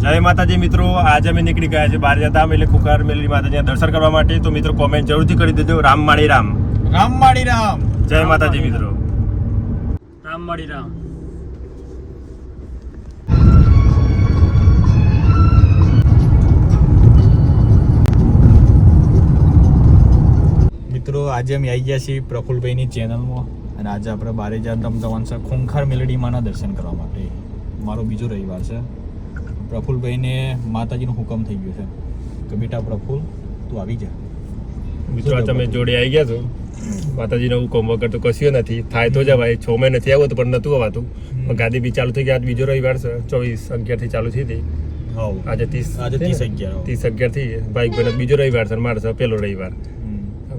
જય માતાજી મિત્રો, આજે અમે નીકળી ગયા છે બારજાધામ એટલે ખુખાર મેલડી માતાજીના દર્શન કરવા માટે. તો મિત્રો કોમેન્ટ જરૂરથી કરી દેજો. રામ માળી રામ, રામ માળી રામ. જય માતાજી મિત્રો. રામ માળી રામ. મિત્રો આજે અમે આવી ગયા છીએ પ્રફુલભાઈની ચેનલમાં અને આજે આપણે બારેજાધામ જવાનું છે ખૂંખાર મેલડી માના દર્શન કરવા માટે. મારો બીજો રવિવાર છે. પ્રફુલભાઈને માતાજીનો હુકમ થઈ ગયો છે કે બેટા પ્રફુલ તું આવી જા. મિત્રો તમે જોડે આવી ગયા છો. માતાજીનો હુકમ વગર તો કશું નથી. થાય તો જવાય. 6 મહિને નથી આવ્યો પણ નતું અવાતું. ગાદી બી ચાલુ થઈ ગયા. બીજો રવિવાર છે, 24/11 થી ચાલુ થઈ હતી. આજે 30/11 થી ભાઈ બહેન બીજો રવિવાર છે. મારે છે પેલો રવિવાર.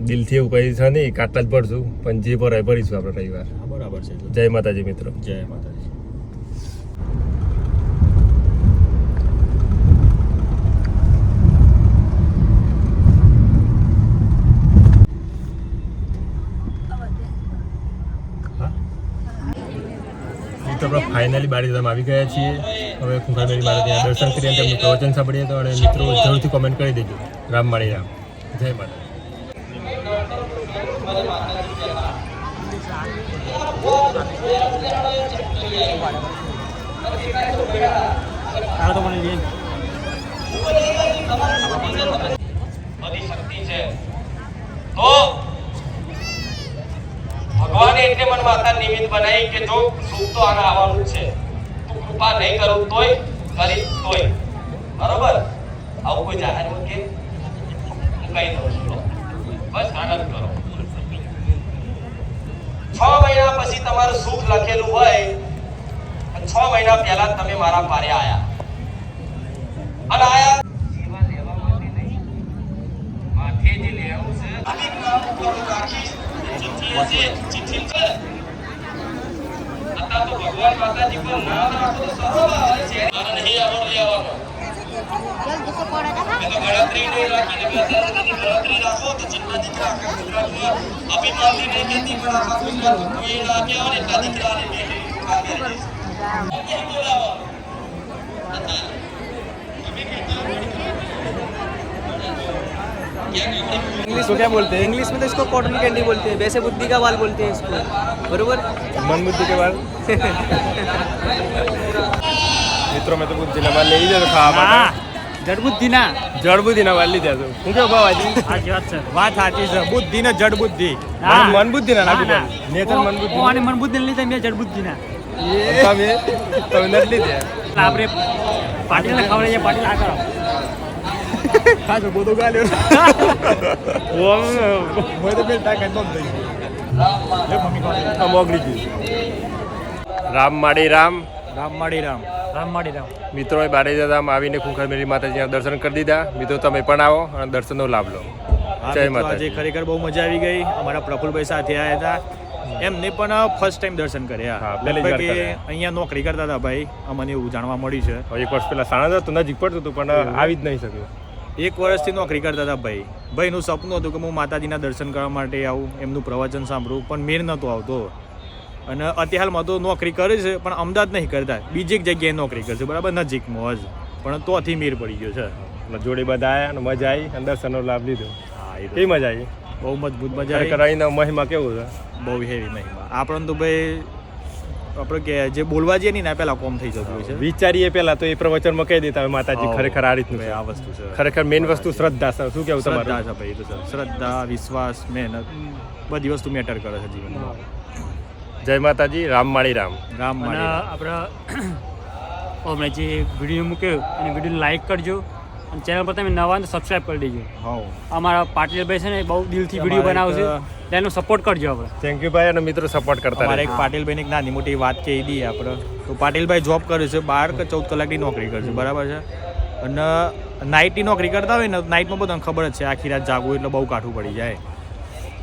દિલથી એવું કઈ છે નહીં, કાટલા જ ભરશું પણ જે ભરાય ભરીશું આપણે રવિવાર. બરાબર છે. જય માતાજી મિત્રો. જય માતાજી. તો આપણે ફાઇનલી બારજાધામ આવી ગયા છીએ. હવે ખૂંખાર મેલડી માતા ત્યાં દર્શન કરીને તેમનું પ્રવચન સાંભળીએ તો. અને મિત્રો જરૂરથી કોમેન્ટ કરી દેજો. રામ માળી રામ, જય માતા. બધી શક્તિ છે તો ભગવાને એટલે મને માતા નિમિત્ત બનાવી કે જો સુખ તો આને આવવાનું છે, તું કૃપા નહીં કરું તોય કરી તોય બરોબર. આવું કોઈ જાહેરમાં કે હું કહી દઉં છું, બસ આનંદ કરો. 6 મહિના પછી તમારું સુખ લખેલું હોય અને 6 મહિના પહેલા તમે મારા પારે આયા અને આયા સેવા લેવા માટે નહીં, માથે જે લેવું છે આની નામ ઉપર રાખી ચિઠ્ઠી છે. અત્યારે તો ભગવાન માતાજી પર નામ રાખો તો સરોવર આવે છે અને નહીં આવડ લેવાનો. એ તો ગણતરી નહીં રાખીને ગણતરી રાખો તો જેટલા દીકરા આખા ગુજરાતમાં અભિમાનથી નહીં કહેતી પણ આખા ગુજરાતમાં કોઈ ના આપ્યા હોય ને એટલા દીકરાને નહીં કામે રહીશ. નહીં બોલાવવાનું. इंग्लिश में क्या बोलते हैं? इंग्लिश में तो इसको कॉटन कैंडी बोलते हैं, वैसे बुद्धि का बाल बोलते हैं इसको, बरोबर? મન બુદ્ધિ કે બાદ મિત્રો મેં તો બુદ્ધિના બાદ લઈ લીધા ખાવા માટે. જડ બુદ્ધિ ના, જળ બુદ્ધિના બાદ લીધા તો શું કેવું બાવાજી? સાચી વાત છે. વાત સાચી છે. બુદ્ધિ ને જડ બુદ્ધિ. ના. મન બુદ્ધિ ના નાખી ના, પડે. નેતર મન બુદ્ધિ. અને મન બુદ્ધિ લીધા મેં જડ બુદ્ધિ ના. તમે નથી લીધા. એટલે આપણે પાટીલને ખવડાવીએ, પાટીલ આ કરો. હા તો બધું ગાલ્યો. હોય તો બેટા કઈ બંધ થઈ ગયું. લે મમ્મી કોણ? મોગલી ગયું. રામ માળી રામ. રામ માળી રામ. રામ માળી રામ. મિત્રોએ બારજાધામ આવીને ખૂંખાર મેલડી માતાજીના દર્શન કરી દીધા. મિત્રો તમે પણ આવો અને દર્શનનો લાભ લો. હા જય મિત્રો, માતાજી. આજે ખરેખર બહુ મજા આવી ગઈ. અમારા પ્રફુલભાઈ સાથે આવ્યા હતા. એમને પણ ફર્સ્ટ ટાઈમ દર્શન કર્યા. હા, પહેલી જ વાર લગભગ એ કર્યા. અહીંયા નોકરી કરતા હતા ભાઈ, અમને એવું જાણવા મળ્યું છે. એક વર્ષ પહેલા સાણંદ હતું, નજીક પડતું હતું પણ આવી જ નહીં શક્યું. 1 વર્ષથી નોકરી કરતા હતા ભાઈ. ભાઈનું સપનું હતું કે હું માતાજીના દર્શન કરવા માટે આવું, એમનું પ્રવચન સાંભળું, પણ મેળ નહોતો આવતો. અને અત્યારમાં તો નોકરી કરે છે પણ અમદાવાદ નહીં કરતા, બીજી એક જગ્યાએ નોકરી કરશે, બરાબર, નજીકમાં જ, પણ તોથી મેળ પડી ગયો છે. એટલે જોડે બધા આવ્યા અને મજા આવી અને દર્શનનો લાભ લીધો. હા, એ કેવી મજા આવી? બહુ મજબૂત મજા ખરેખર આવી. અહીંનો મહિમા કેવું છે? બહુ હેવી મહિમા. આપણને તો ભાઈ આપણે કે જે બોલવા જઈએ ને પહેલા કોમ થઈ જતું હોય છે. વિચારીએ પેલા તો એ પ્રવચનમાં કહી દેતા હોય માતાજી ખરેખર આ રીતનું છે. આ વસ્તુ છે. ખરેખર મેઇન વસ્તુ શ્રદ્ધા છે. શું કેવું શ્રદ્ધા તમારું? છે ભાઈ, તો શ્રદ્ધા, વિશ્વાસ, મહેનત, બધી વસ્તુ મેટર કરે છે જીવનમાં. જય માતાજી. રામ માળી રામ. રામ અને માળી રામ. આપણે જે વિડીયો મૂક્યો એને વિડીયો લાઈક કરજો અને ચેનલ પર તમે નવા તો સબસ્ક્રાઈબ કરી દેજો. હાઉ. અમારા પાટીલભાઈ છે ને બહુ દિલથી વિડીયો બનાવશે, તેનો સપોર્ટ કરજો આપણે. થેન્ક યુ ભાઈ. અને મિત્રો સપોર્ટ કરતા અમારે રહેજો. એક પાટીલભાઈને એક નાની મોટી વાત કહી દઈએ આપણે. તો પાટીલભાઈ જોબ કરે છે, 12 કે 14 કલાકની નોકરી કરે છે, બરાબર છે. અને નાઇટની નોકરી કરતા હોય ને, નાઇટમાં બધાને ખબર જ છે આખી રાત જાગવું એટલે બહુ કાઠું પડી જાય.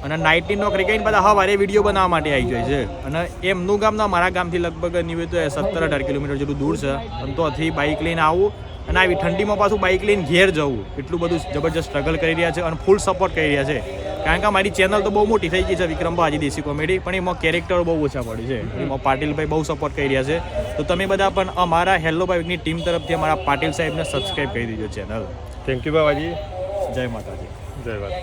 અને નાઇટની નોકરી કરીને બધા સવારે વિડીયો બનાવવા માટે આવી જાય છે. અને એમનું ગામ મારા ગામથી લગભગ નિવેદ 17-18 કિલોમીટર જેટલું દૂર છે. અને તોથી બાઇક લઈને આવું અને આવી ઠંડીમાં પાછું બાઇક લઈને ઘેર જવું, એટલું બધું જબરજસ્ત સ્ટ્રગલ કરી રહ્યા છે અને ફૂલ સપોર્ટ કરી રહ્યા છે. કારણ કે મારી ચેનલ તો બહુ મોટી થઈ ગઈ છે વિક્રમ બાજી દેશી કોમેડી, પણ એમાં કેરેક્ટરો બહુ ઓછા પડે છે. એમાં પાટીલભાઈ બહુ સપોર્ટ કરી રહ્યા છે. તો તમે બધા પણ અમારા હેલો બાઇકની ટીમ તરફથી અમારા પાટીલ સાહેબને સબસ્ક્રાઈબ કરી દીજો ચેનલ. થેન્ક યુ બાબાજી. જય માતાજી. જય વાત.